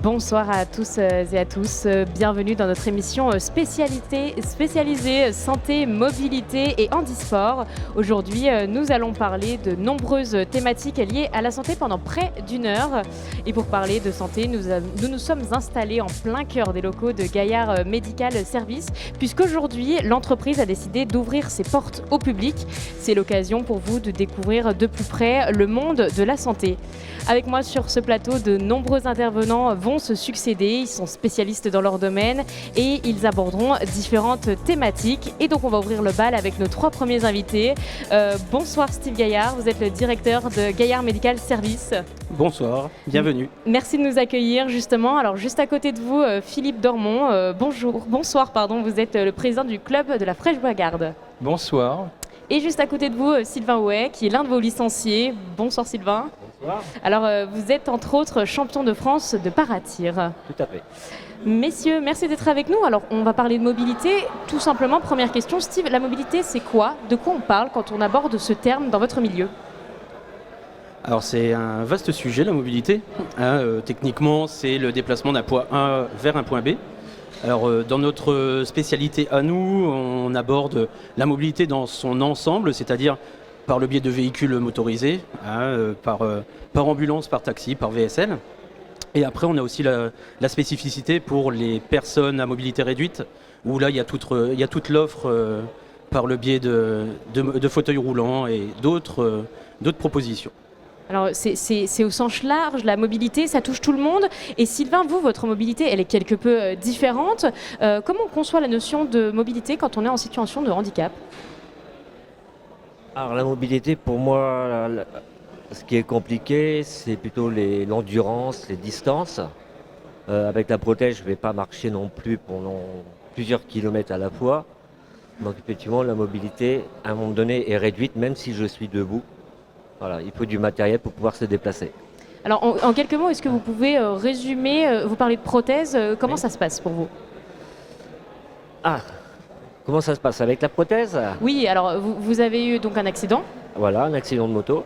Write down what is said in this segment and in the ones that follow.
Bonsoir à tous et à tous, bienvenue dans notre émission spécialisée santé, mobilité et handisport. Aujourd'hui, nous allons parler de nombreuses thématiques liées à la santé pendant près d'une heure. Et pour parler de santé, nous sommes installés en plein cœur des locaux de Gaillard Medical Services, puisqu'aujourd'hui, l'entreprise a décidé d'ouvrir ses portes au public. C'est l'occasion pour vous de découvrir de plus près le monde de la santé. Avec moi sur ce plateau, de nombreux intervenants vont se succéder. Ils sont spécialistes dans leur domaine et ils aborderont différentes thématiques. Et donc, on va ouvrir le bal avec nos trois premiers invités. Bonsoir Steve Gaillard, vous êtes le directeur de Gaillard Medical Services. Bonsoir, bienvenue. Merci de nous accueillir justement. Alors, juste à côté de vous, Philippe Dormont. Bonsoir, vous êtes le président du club de la Fraîche Boisgarde. Bonsoir. Et juste à côté de vous, Sylvain Houet, qui est l'un de vos licenciés. Bonsoir Sylvain. Bonsoir. Alors, vous êtes entre autres champion de France de paratir. Tout à fait. Messieurs, merci d'être avec nous. Alors, on va parler de mobilité. Tout simplement, première question, Steve, la mobilité, c'est quoi? De quoi on parle quand on aborde ce terme dans votre milieu? Alors c'est un vaste sujet, la mobilité. Techniquement, c'est le déplacement d'un point A vers un point B. Alors dans notre spécialité à nous, on aborde la mobilité dans son ensemble, c'est-à-dire par le biais de véhicules motorisés, par ambulance, par taxi, par VSL. Et après, on a aussi la spécificité pour les personnes à mobilité réduite, où là, il y a toute l'offre par le biais de fauteuils roulants et d'autres propositions. Alors, c'est au sens large, la mobilité, ça touche tout le monde. Et Sylvain, vous, votre mobilité, elle est quelque peu différente. Comment on conçoit la notion de mobilité quand on est en situation de handicap? Alors la mobilité, pour moi, ce qui est compliqué, c'est plutôt l'endurance, les distances. Avec la protège, je ne vais pas marcher non plus pendant plusieurs kilomètres à la fois. Donc effectivement, la mobilité, à un moment donné, est réduite, même si je suis debout. Voilà, il faut du matériel pour pouvoir se déplacer. Alors, en quelques mots, est-ce que vous pouvez résumer, vous parlez de prothèse, comment ça se passe pour vous? Comment ça se passe avec la prothèse? Oui, alors vous avez eu donc un accident. Voilà, un accident de moto.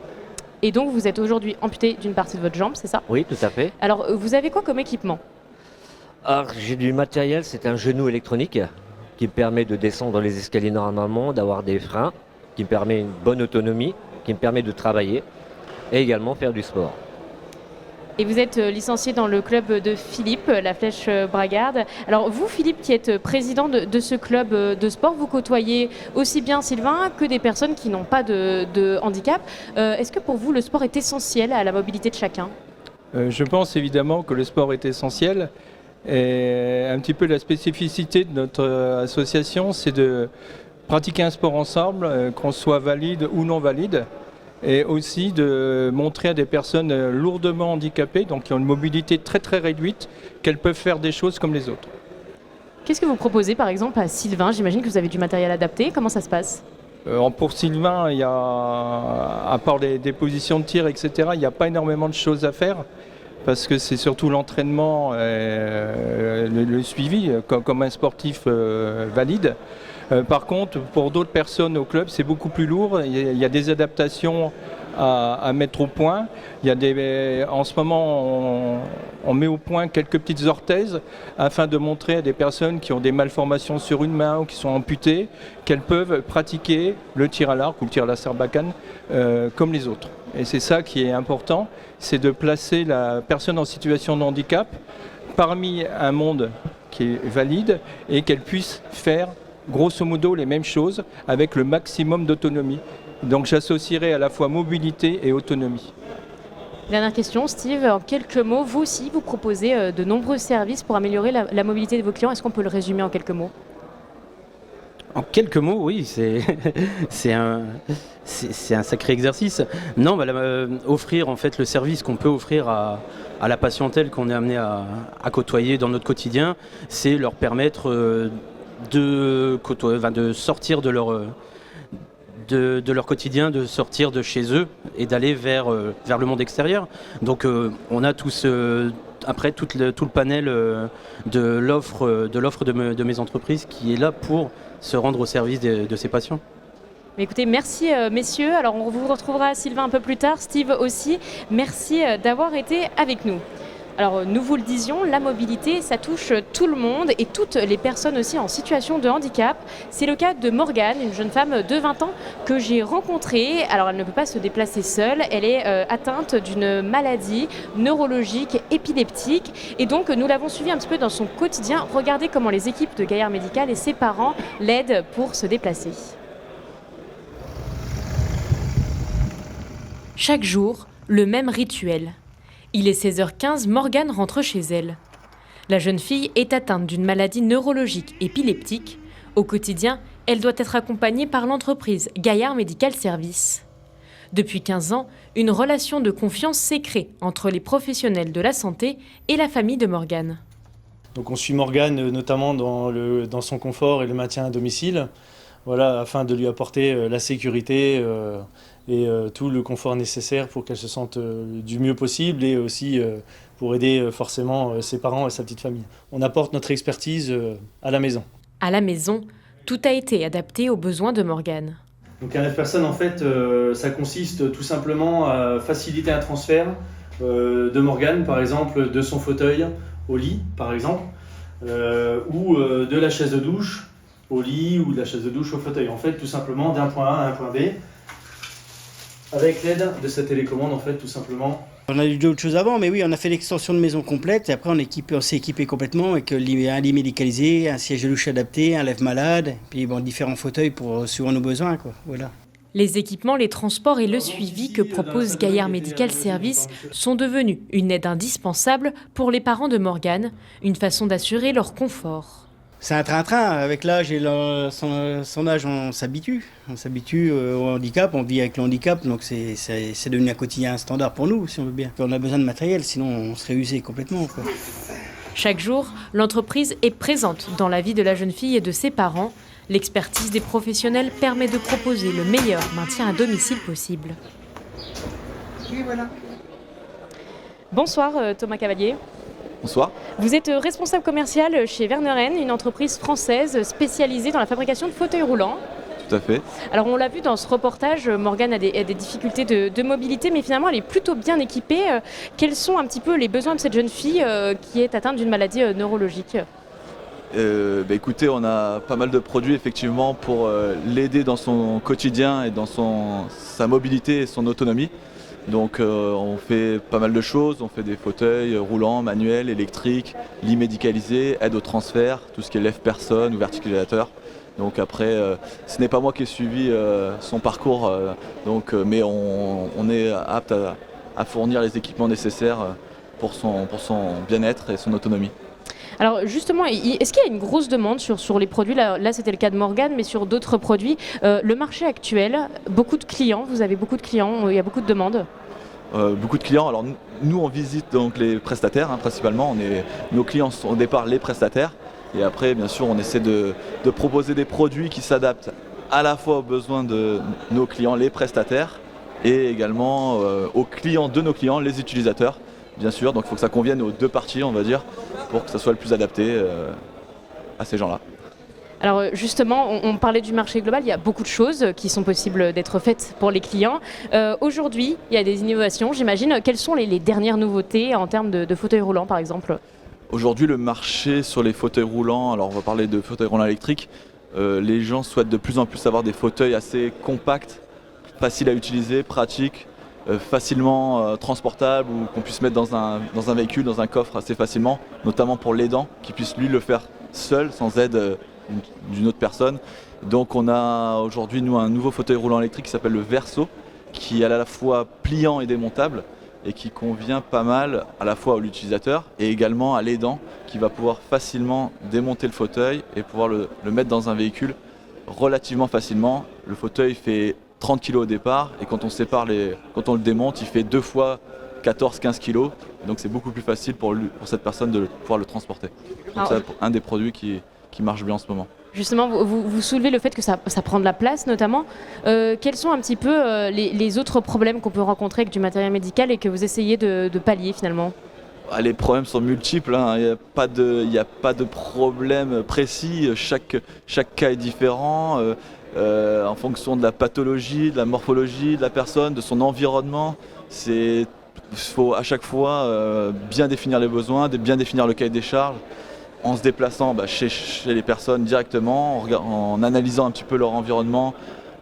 Et donc, vous êtes aujourd'hui amputé d'une partie de votre jambe, c'est ça? Oui, tout à fait. Alors, vous avez quoi comme équipement? Alors, j'ai du matériel, c'est un genou électronique qui me permet de descendre les escaliers normalement, d'avoir des freins, qui me permet une bonne autonomie, qui me permet de travailler et également faire du sport. Et vous êtes licencié dans le club de Philippe, la Flèche Bragarde. Alors vous, Philippe, qui êtes président de ce club de sport, vous côtoyez aussi bien Sylvain que des personnes qui n'ont pas de handicap. Est-ce que pour vous, le sport est essentiel à la mobilité de chacun? Je pense évidemment que le sport est essentiel. Et un petit peu la spécificité de notre association, c'est de pratiquer un sport ensemble, qu'on soit valide ou non valide. Et aussi de montrer à des personnes lourdement handicapées, donc qui ont une mobilité très très réduite, qu'elles peuvent faire des choses comme les autres. Qu'est-ce que vous proposez par exemple à Sylvain? J'imagine que vous avez du matériel adapté. Comment ça se passe? Pour Sylvain, il y a, à part des positions de tir, etc., il n'y a pas énormément de choses à faire, parce que c'est surtout l'entraînement, le suivi, comme un sportif valide. Par contre, pour d'autres personnes au club, c'est beaucoup plus lourd. Il y a des adaptations à mettre au point. En ce moment, on met au point quelques petites orthèses afin de montrer à des personnes qui ont des malformations sur une main ou qui sont amputées qu'elles peuvent pratiquer le tir à l'arc ou le tir à la sarbacane comme les autres. Et c'est ça qui est important, c'est de placer la personne en situation de handicap parmi un monde qui est valide et qu'elle puisse faire grosso modo les mêmes choses avec le maximum d'autonomie. Donc j'associerai à la fois mobilité et autonomie. Dernière question, Steve, en quelques mots, vous aussi, vous proposez de nombreux services pour améliorer la mobilité de vos clients. Est-ce qu'on peut le résumer en quelques mots? En quelques mots, oui, c'est un sacré exercice. Non, offrir en fait le service qu'on peut offrir à la patientèle qu'on est amené à côtoyer dans notre quotidien, c'est leur permettre de sortir de leur quotidien, de sortir de chez eux et d'aller vers le monde extérieur. Donc on a après tout le panel de l'offre de mes entreprises qui est là pour se rendre au service de ces patients. Mais écoutez, merci messieurs. Alors on vous retrouvera Sylvain un peu plus tard, Steve aussi. Merci d'avoir été avec nous. Alors nous vous le disions, la mobilité, ça touche tout le monde et toutes les personnes aussi en situation de handicap. C'est le cas de Morgane, une jeune femme de 20 ans que j'ai rencontrée. Alors elle ne peut pas se déplacer seule, elle est atteinte d'une maladie neurologique épileptique et donc nous l'avons suivie un petit peu dans son quotidien. Regardez comment les équipes de Gaillard Médical et ses parents l'aident pour se déplacer. Chaque jour, le même rituel. Il est 16h15, Morgane rentre chez elle. La jeune fille est atteinte d'une maladie neurologique épileptique. Au quotidien, elle doit être accompagnée par l'entreprise Gaillard Medical Service. Depuis 15 ans, une relation de confiance s'est créée entre les professionnels de la santé et la famille de Morgane. Donc on suit Morgane notamment dans son confort et le maintien à domicile, voilà, afin de lui apporter la sécurité et tout le confort nécessaire pour qu'elle se sente du mieux possible et aussi pour aider forcément ses parents et sa petite famille. On apporte notre expertise à la maison. À la maison, tout a été adapté aux besoins de Morgane. Donc un 9 personnes, en fait, ça consiste tout simplement à faciliter un transfert de Morgane, par exemple, de son fauteuil au lit, par exemple, ou de la chaise de douche au lit ou de la chaise de douche au fauteuil. En fait, tout simplement d'un point A à un point B, avec l'aide de cette télécommande, en fait, tout simplement. On a eu d'autres choses avant, mais oui, on a fait l'extension de maison complète et après on s'est équipé complètement avec un lit médicalisé, un siège de douche adapté, un lève-malade, puis bon, différents fauteuils pour suivre nos besoins, quoi. Voilà. Les équipements, les transports et le suivi que propose Gaillard Medical Service sont devenus une aide indispensable pour les parents de Morgane, une façon d'assurer leur confort. C'est un train-train, avec l'âge et son âge, on s'habitue. On s'habitue au handicap, on vit avec le handicap, donc c'est devenu un quotidien standard pour nous, si on veut bien. On a besoin de matériel, sinon on serait usé complètement, quoi. Chaque jour, l'entreprise est présente dans la vie de la jeune fille et de ses parents. L'expertise des professionnels permet de proposer le meilleur maintien à domicile possible. Oui, voilà. Bonsoir Thomas Cavalier. Bonsoir. Vous êtes responsable commercial chez Werneren, une entreprise française spécialisée dans la fabrication de fauteuils roulants. Tout à fait. Alors on l'a vu dans ce reportage, Morgane a des difficultés de mobilité, mais finalement elle est plutôt bien équipée. Quels sont un petit peu les besoins de cette jeune fille qui est atteinte d'une maladie neurologique ? Écoutez, on a pas mal de produits effectivement pour l'aider dans son quotidien et dans sa mobilité et son autonomie. Donc on fait pas mal de choses, on fait des fauteuils roulants, manuels, électriques, lits médicalisés, aide au transfert, tout ce qui est lève-personne ou verticulateur. Donc après, ce n'est pas moi qui ai suivi son parcours, mais on est apte à fournir les équipements nécessaires pour son bien-être et son autonomie. Alors justement, est-ce qu'il y a une grosse demande sur les produits ? Là c'était le cas de Morgane, mais sur d'autres produits. Le marché actuel, beaucoup de clients, vous avez beaucoup de clients, il y a beaucoup de demandes ? Beaucoup de clients. Alors nous on visite donc les prestataires principalement. Nos clients sont au départ les prestataires. Et après bien sûr on essaie de proposer des produits qui s'adaptent à la fois aux besoins de nos clients, les prestataires, et également aux clients de nos clients, les utilisateurs. Bien sûr, donc il faut que ça convienne aux deux parties, on va dire, pour que ça soit le plus adapté à ces gens-là. Alors justement, on parlait du marché global, il y a beaucoup de choses qui sont possibles d'être faites pour les clients. Aujourd'hui, il y a des innovations, j'imagine. Quelles sont les dernières nouveautés en termes de fauteuils roulants, par exemple ? Aujourd'hui, le marché sur les fauteuils roulants, alors on va parler de fauteuils roulants électriques, les gens souhaitent de plus en plus avoir des fauteuils assez compacts, faciles à utiliser, pratiques, facilement transportable ou qu'on puisse mettre dans un véhicule, dans un coffre assez facilement, notamment pour l'aidant, qui puisse lui le faire seul, sans aide d'une autre personne. Donc on a aujourd'hui nous un nouveau fauteuil roulant électrique qui s'appelle le Verso, qui est à la fois pliant et démontable et qui convient pas mal à la fois à l'utilisateur et également à l'aidant qui va pouvoir facilement démonter le fauteuil et pouvoir le mettre dans un véhicule relativement facilement. Le fauteuil fait 30 kg au départ et quand on le démonte, il fait 2 fois 14-15 kg. Donc c'est beaucoup plus facile pour cette personne de pouvoir le transporter. Donc c'est un des produits qui marche bien en ce moment. Justement, vous soulevez le fait que ça prend de la place notamment. Quels sont un petit peu les autres problèmes qu'on peut rencontrer avec du matériel médical et que vous essayez de pallier finalement ? Les problèmes sont multiples, il n'y a pas de problème précis, chaque cas est différent. En fonction de la pathologie, de la morphologie de la personne, de son environnement. faut à chaque fois bien définir les besoins, bien définir le cahier des charges, en se déplaçant chez les personnes directement, en analysant un petit peu leur environnement,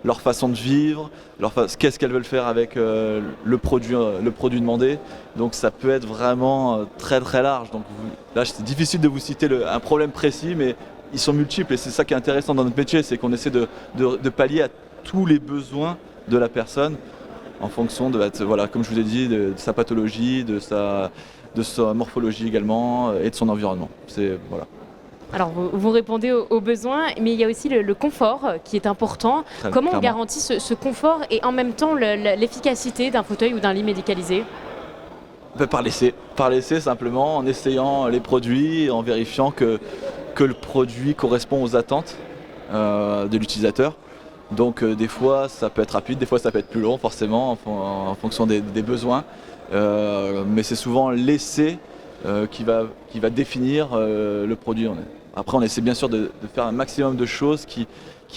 leur façon de vivre, qu'est-ce qu'elles veulent faire avec le produit demandé. Donc ça peut être vraiment très très large. Donc là c'est difficile de vous citer un problème précis, mais ils sont multiples et c'est ça qui est intéressant dans notre métier, c'est qu'on essaie de pallier à tous les besoins de la personne en fonction de, voilà, comme je vous ai dit, de sa pathologie, de sa morphologie également et de son environnement. Voilà. Alors vous répondez aux besoins, mais il y a aussi le confort qui est important. Comment on garantit ce confort et en même temps l'efficacité d'un fauteuil ou d'un lit médicalisé ? Par l'essai simplement, en essayant les produits, en vérifiant que le produit correspond aux attentes de l'utilisateur. Donc des fois ça peut être rapide, des fois ça peut être plus long forcément en fonction des besoins. Mais c'est souvent l'essai qui va définir le produit. Après on essaie bien sûr de faire un maximum de choses qui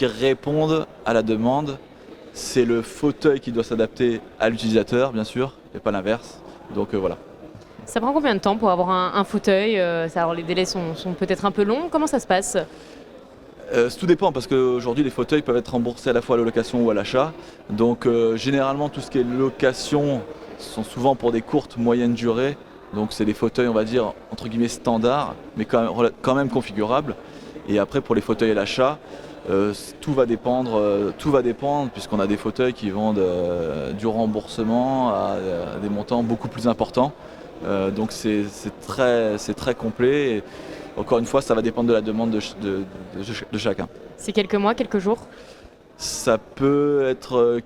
répondent à la demande. C'est le fauteuil qui doit s'adapter à l'utilisateur bien sûr, et pas l'inverse. Donc voilà. Ça prend combien de temps pour avoir un fauteuil ? Alors les délais sont peut-être un peu longs, comment ça se passe ? Tout dépend parce qu'aujourd'hui les fauteuils peuvent être remboursés à la fois à la location ou à l'achat. Donc généralement tout ce qui est location sont souvent pour des courtes, moyennes durées. Donc c'est des fauteuils on va dire entre guillemets standards mais quand même configurables. Et après pour les fauteuils à l'achat, tout va dépendre puisqu'on a des fauteuils qui vont du remboursement à des montants beaucoup plus importants. Donc c'est très complet. Et encore une fois, ça va dépendre de la demande de chacun. C'est quelques mois, quelques jours ? Ça peut être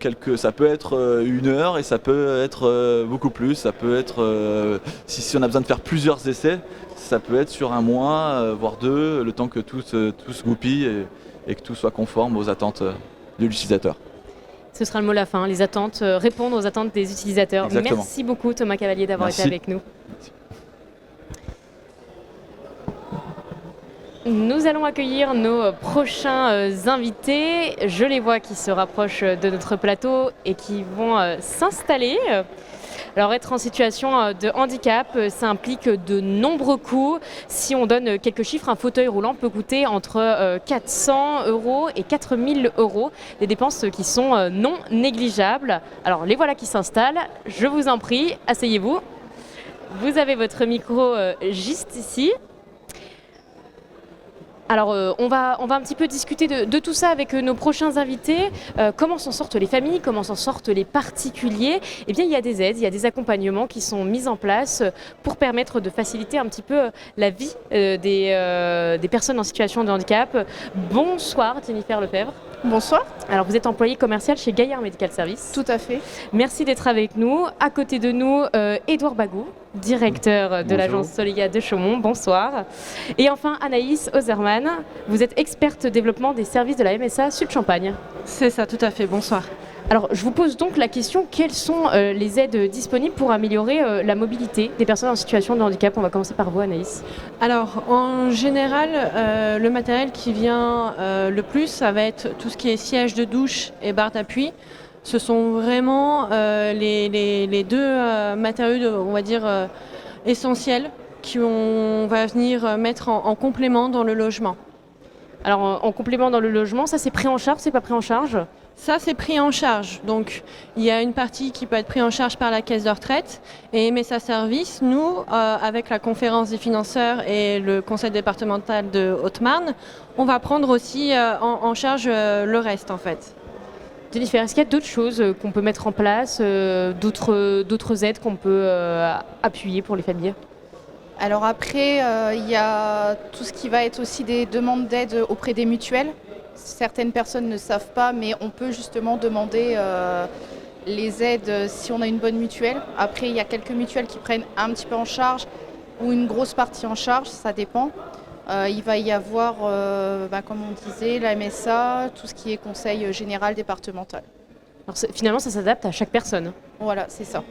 une heure et ça peut être beaucoup plus. Ça peut être, si on a besoin de faire plusieurs essais, ça peut être sur un mois, voire deux, le temps que tout se goupille et que tout soit conforme aux attentes de l'utilisateur. Ce sera le mot de la fin, les attentes, répondre aux attentes des utilisateurs. Exactement. Merci beaucoup Thomas Cavalier d'avoir été avec nous. Merci. Nous allons accueillir nos prochains invités. Je les vois qui se rapprochent de notre plateau et qui vont s'installer. Alors être en situation de handicap, ça implique de nombreux coûts. Si on donne quelques chiffres, un fauteuil roulant peut coûter entre 400 € et 4000 €. Des dépenses qui sont non négligeables. Alors les voilà qui s'installent. Je vous en prie, asseyez-vous. Vous avez votre micro juste ici. Alors on va un petit peu discuter de tout ça avec nos prochains invités. Comment s'en sortent les familles, comment s'en sortent les particuliers ? Eh bien il y a des aides, il y a des accompagnements qui sont mis en place pour permettre de faciliter un petit peu la vie des personnes en situation de handicap. Bonsoir Jennifer Lefebvre. Bonsoir. Alors vous êtes employée commerciale chez Gaillard Medical Service. Tout à fait. Merci d'être avec nous. À côté de nous, Édouard Bagou, directeur de l'agence Solia de Chaumont. Bonsoir. Et enfin Anaïs Ozerman, vous êtes experte développement des services de la MSA Sud-Champagne. C'est ça, tout à fait. Bonsoir. Alors je vous pose donc la question, quelles sont les aides disponibles pour améliorer la mobilité des personnes en situation de handicap ? On va commencer par vous Anaïs. Alors en général, le matériel qui vient le plus, ça va être tout ce qui est siège de douche et barre d'appui. Ce sont vraiment les deux matériaux, on va dire, essentiels qu'on va venir mettre en complément dans le logement. Alors en complément dans le logement, ça c'est pris en charge, c'est pas pris en charge ? Ça, c'est pris en charge. Donc, il y a une partie qui peut être prise en charge par la caisse de retraite. Et MSA Service, nous, avec la conférence des financeurs et le conseil départemental de Haute-Marne, on va prendre aussi en charge le reste, en fait. Jennifer, est-ce qu'il y a d'autres choses qu'on peut mettre en place, d'autres aides qu'on peut appuyer pour les familles ? Alors après, il y a tout ce qui va être aussi des demandes d'aide auprès des mutuelles. Certaines personnes ne savent pas, mais on peut justement demander les aides si on a une bonne mutuelle. Après, il y a quelques mutuelles qui prennent un petit peu en charge ou une grosse partie en charge, ça dépend. Il va y avoir, comme on disait, la MSA, tout ce qui est conseil général départemental. Alors, finalement, ça s'adapte à chaque personne. Voilà, c'est ça.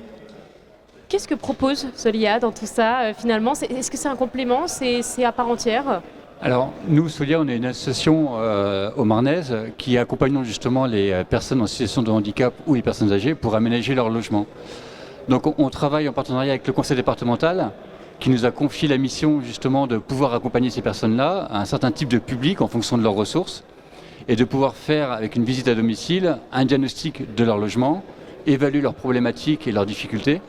Qu'est-ce que propose Solia dans tout ça finalement ? Est-ce que c'est un complément ? C'est à part entière ? Alors, nous, Solia, on est une association haut-marnaise qui accompagne justement les personnes en situation de handicap ou les personnes âgées pour aménager leur logement. Donc on travaille en partenariat avec le conseil départemental qui nous a confié la mission justement de pouvoir accompagner ces personnes-là à un certain type de public en fonction de leurs ressources et de pouvoir faire avec une visite à domicile un diagnostic de leur logement, évaluer leurs problématiques et leurs difficultés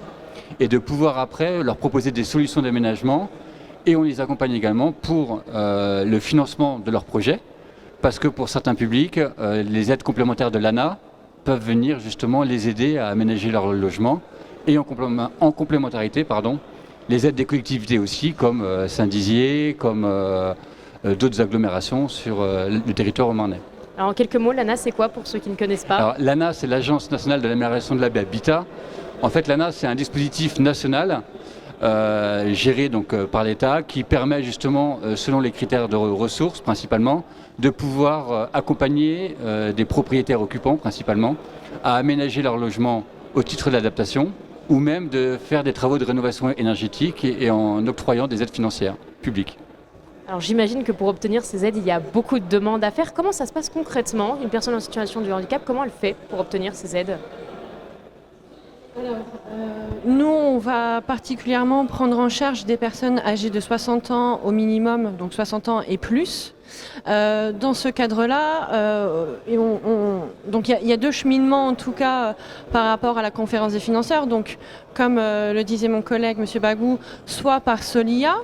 et de pouvoir après leur proposer des solutions d'aménagement et on les accompagne également pour le financement de leurs projets parce que pour certains publics, les aides complémentaires de l'ANA peuvent venir justement les aider à aménager leur logement et en complémentarité, les aides des collectivités aussi, comme Saint-Dizier, comme d'autres agglomérations sur le territoire marnais. Alors en quelques mots, l'ANA c'est quoi pour ceux qui ne connaissent pas? Alors l'ANA c'est l'Agence nationale de l'amélioration de l'habitat. En fait l'ANA c'est un dispositif national géré donc par l'État qui permet justement, selon les critères de ressources principalement, de pouvoir accompagner des propriétaires occupants principalement à aménager leur logement au titre de l'adaptation ou même de faire des travaux de rénovation énergétique et en octroyant des aides financières publiques. Alors j'imagine que pour obtenir ces aides, il y a beaucoup de demandes à faire. Comment ça se passe concrètement? Une personne en situation de handicap, comment elle fait pour obtenir ces aides? Alors, nous, on va particulièrement prendre en charge des personnes âgées de 60 ans au minimum, donc 60 ans et plus. Dans ce cadre-là, donc il y a deux cheminements en tout cas par rapport à la conférence des financeurs. Donc, comme le disait mon collègue M. Bagou, soit par Solia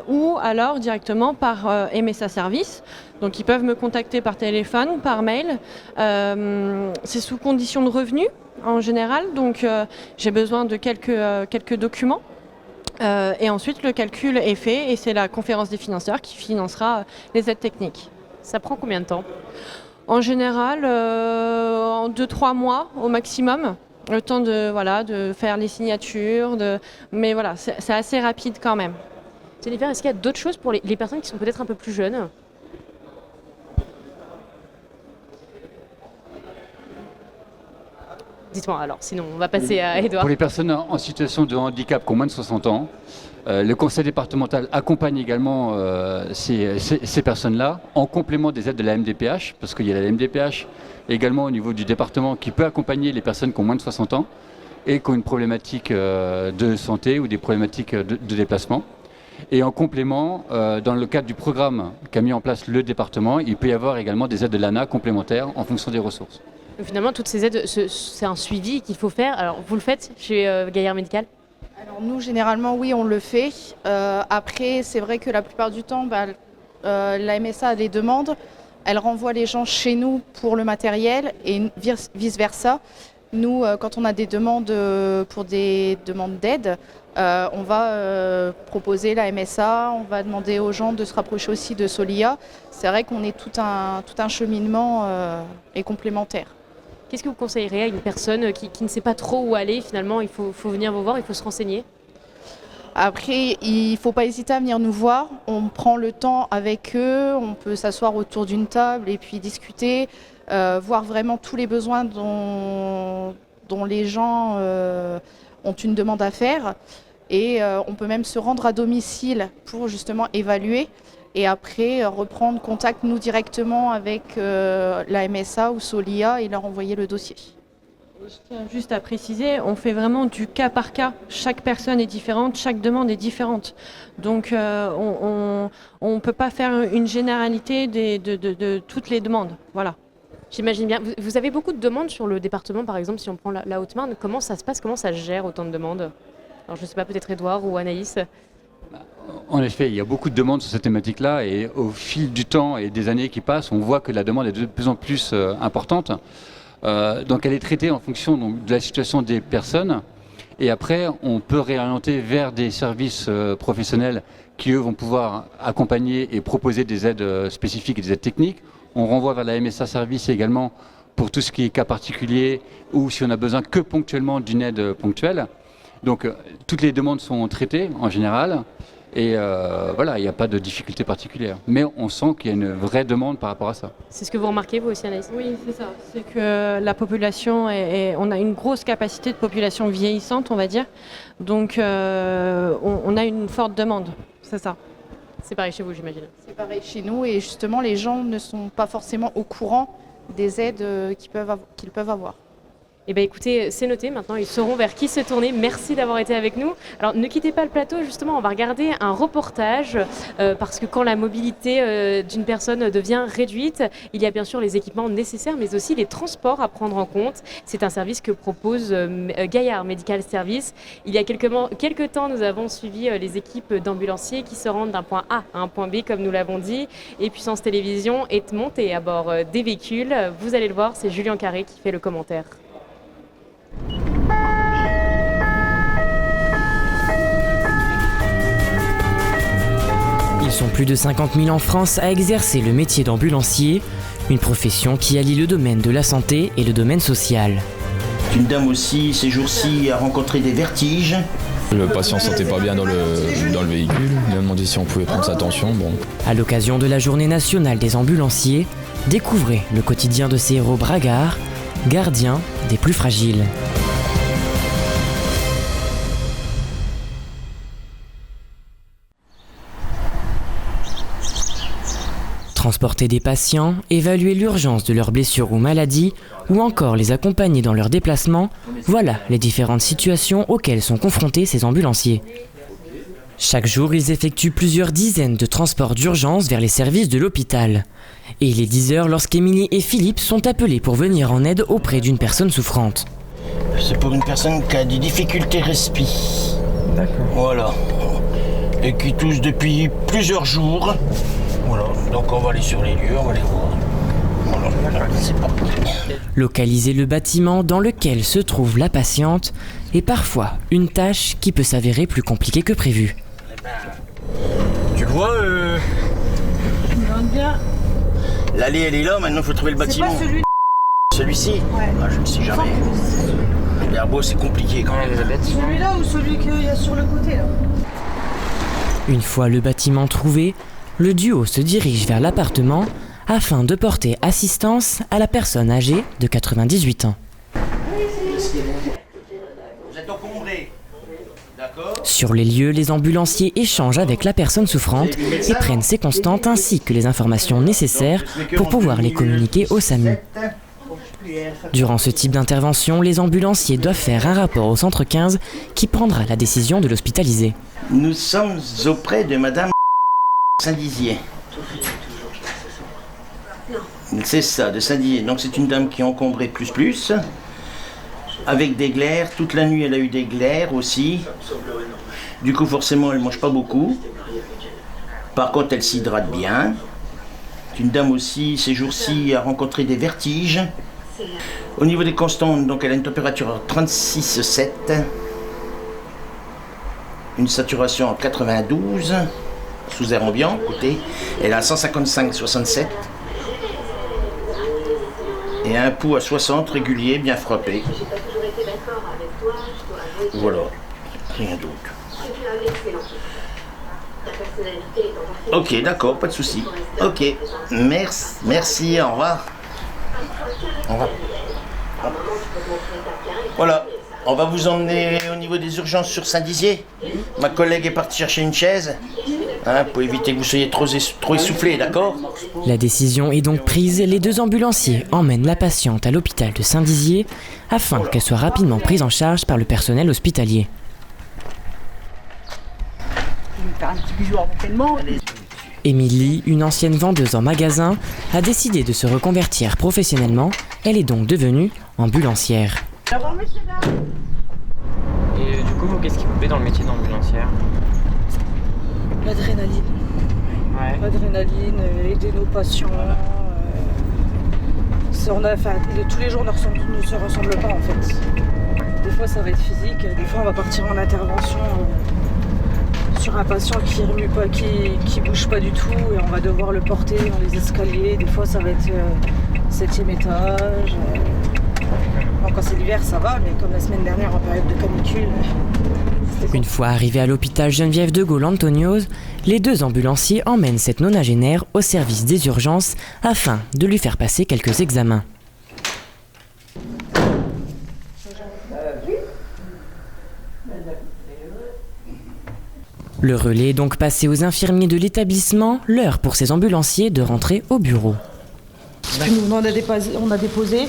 ou alors directement par MSA Service. Donc ils peuvent me contacter par téléphone, par mail. C'est sous condition de revenus en général. Donc j'ai besoin de quelques documents. Et ensuite, le calcul est fait et c'est la conférence des financeurs qui financera les aides techniques. Ça prend combien de temps? En général, en 2-3 mois au maximum. Le temps de faire les signatures. Mais voilà, c'est assez rapide quand même. Jennifer, est-ce qu'il y a d'autres choses pour les personnes qui sont peut-être un peu plus jeunes? Dites-moi alors, sinon on va passer à Edouard. Pour les personnes en situation de handicap qui ont moins de 60 ans, le conseil départemental accompagne également ces personnes-là en complément des aides de la MDPH, parce qu'il y a la MDPH également au niveau du département qui peut accompagner les personnes qui ont moins de 60 ans et qui ont une problématique de santé ou des problématiques de déplacement. Et en complément, dans le cadre du programme qu'a mis en place le département, il peut y avoir également des aides de l'ANA complémentaires en fonction des ressources. Finalement, toutes ces aides, c'est un suivi qu'il faut faire. Alors, vous le faites chez Gaillard Médical? Alors nous, généralement, oui, on le fait. Après, c'est vrai que la plupart du temps, la MSA a des demandes. Elle renvoie les gens chez nous pour le matériel et vice-versa. Nous, quand on a des demandes pour des demandes d'aide, on va proposer la MSA, on va demander aux gens de se rapprocher aussi de Solia. C'est vrai qu'on est tout un cheminement et complémentaire. Qu'est-ce que vous conseillerez à une personne qui ne sait pas trop où aller? Finalement, il faut venir vous voir, il faut se renseigner. Après, il ne faut pas hésiter à venir nous voir. On prend le temps avec eux, on peut s'asseoir autour d'une table et puis discuter, voir vraiment tous les besoins dont les gens ont une demande à faire. Et on peut même se rendre à domicile pour justement évaluer et après reprendre contact nous directement avec la MSA ou Solia et leur envoyer le dossier. Je tiens juste à préciser, on fait vraiment du cas par cas. Chaque personne est différente, chaque demande est différente. Donc on ne peut pas faire une généralité de toutes les demandes. Voilà. J'imagine bien. Vous avez beaucoup de demandes sur le département, par exemple, si on prend la Haute-Marne. Comment ça se passe? Comment ça se gère autant de demandes? Alors je ne sais pas, peut-être Edouard ou Anaïs? En effet, il y a beaucoup de demandes sur cette thématique-là et au fil du temps et des années qui passent, on voit que la demande est de plus en plus importante. Donc elle est traitée en fonction de la situation des personnes et après on peut réorienter vers des services professionnels qui eux vont pouvoir accompagner et proposer des aides spécifiques et des aides techniques. On renvoie vers la MSA Service également pour tout ce qui est cas particulier ou si on a besoin que ponctuellement d'une aide ponctuelle. Donc toutes les demandes sont traitées en général et voilà, il n'y a pas de difficulté particulière. Mais on sent qu'il y a une vraie demande par rapport à ça. C'est ce que vous remarquez vous aussi, Anaïs? Oui, c'est ça. C'est que la population, on a une grosse capacité de population vieillissante, on va dire. Donc on a une forte demande, c'est ça. C'est pareil chez vous, j'imagine. C'est pareil chez nous et justement les gens ne sont pas forcément au courant des aides qu'ils peuvent avoir. Eh bien écoutez, c'est noté, maintenant ils sauront vers qui se tourner. Merci d'avoir été avec nous. Alors ne quittez pas le plateau, justement on va regarder un reportage parce que quand la mobilité d'une personne devient réduite, il y a bien sûr les équipements nécessaires mais aussi les transports à prendre en compte. C'est un service que propose Gaillard Medical Service. Il y a quelques temps, nous avons suivi les équipes d'ambulanciers qui se rendent d'un point A à un point B comme nous l'avons dit. Et Puissance Télévision est montée à bord des véhicules. Vous allez le voir, c'est Julien Carré qui fait le commentaire. Ils sont plus de 50 000 en France à exercer le métier d'ambulancier, une profession qui allie le domaine de la santé et le domaine social. Une dame aussi, ces jours-ci, a rencontré des vertiges. Le patient ne se sentait pas bien dans le véhicule, il m'a demandé si on pouvait prendre sa tension. Bon. À l'occasion de la Journée nationale des ambulanciers, découvrez le quotidien de ces héros bragards, gardiens des plus fragiles. Transporter des patients, évaluer l'urgence de leurs blessures ou maladies, ou encore les accompagner dans leurs déplacements, voilà les différentes situations auxquelles sont confrontés ces ambulanciers. Chaque jour, ils effectuent plusieurs dizaines de transports d'urgence vers les services de l'hôpital. Et il est 10h lorsqu'Émilie et Philippe sont appelés pour venir en aide auprès d'une personne souffrante. C'est pour une personne qui a des difficultés respi. D'accord. Voilà. Et qui tousse depuis plusieurs jours. Voilà. Donc on va aller sur les lieux, on va les voir. Voilà. C'est parti. Localiser le bâtiment dans lequel se trouve la patiente est parfois une tâche qui peut s'avérer plus compliquée que prévu. Tu le vois bien. L'allée elle est là, maintenant il faut trouver le bâtiment. C'est pas celui. Celui-ci Ouais. Ah, je ne sais jamais. L'herbeau c'est compliqué quand même. Celui-là ou celui qu'il y a sur le côté là? Une fois le bâtiment trouvé, le duo se dirige vers l'appartement afin de porter assistance à la personne âgée de 98 ans. Vous êtes encombré. D'accord. Sur les lieux, les ambulanciers échangent avec la personne souffrante et prennent ses constantes ainsi que les informations nécessaires pour pouvoir les communiquer au SAMU. Durant ce type d'intervention, les ambulanciers doivent faire un rapport au centre 15 qui prendra la décision de l'hospitaliser. Nous sommes auprès de Madame Saint-Dizier. C'est ça, de Saint-Dizier. Donc c'est une dame qui est encombrée plus, avec des glaires. Toute la nuit elle a eu des glaires aussi. Du coup forcément elle mange pas beaucoup. Par contre elle s'hydrate bien. C'est une dame aussi, ces jours-ci, a rencontré des vertiges. Au niveau des constantes, donc elle a une température à 36,7. Une saturation à 92 sous air ambiant, écoutez. Elle a 155,67. Et un pouls à 60 régulier, bien frappé. Voilà, rien d'autre. Ok, d'accord, pas de souci. Ok, merci, au revoir. Au revoir. Voilà, on va vous emmener au niveau des urgences sur Saint-Dizier. Ma collègue est partie chercher une chaise. Pour éviter que vous soyez trop essoufflé, d'accord? La décision est donc prise, les deux ambulanciers emmènent la patiente à l'hôpital de Saint-Dizier afin qu'elle soit rapidement prise en charge par le personnel hospitalier. Je vais faire un petit bisou avant qu'elle mange. Émilie, une ancienne vendeuse en magasin, a décidé de se reconvertir professionnellement. Elle est donc devenue ambulancière. Et du coup, qu'est-ce qui vous plaît dans le métier d'ambulancière? L'adrénaline. Ouais. L'adrénaline, aider nos patients. Tous les jours ne se ressemblent pas en fait. Des fois ça va être physique, des fois on va partir en intervention sur un patient qui remue pas, qui bouge pas du tout et on va devoir le porter dans les escaliers. Des fois ça va être 7e étage. Quand c'est l'hiver ça va, mais comme la semaine dernière en période de canicule. Une fois arrivés à l'hôpital Geneviève de Gaulle-Antoniose, les deux ambulanciers emmènent cette nonagénaire au service des urgences afin de lui faire passer quelques examens. Le relais est donc passé aux infirmiers de l'établissement, l'heure pour ces ambulanciers de rentrer au bureau. Puis nous, on a déposé.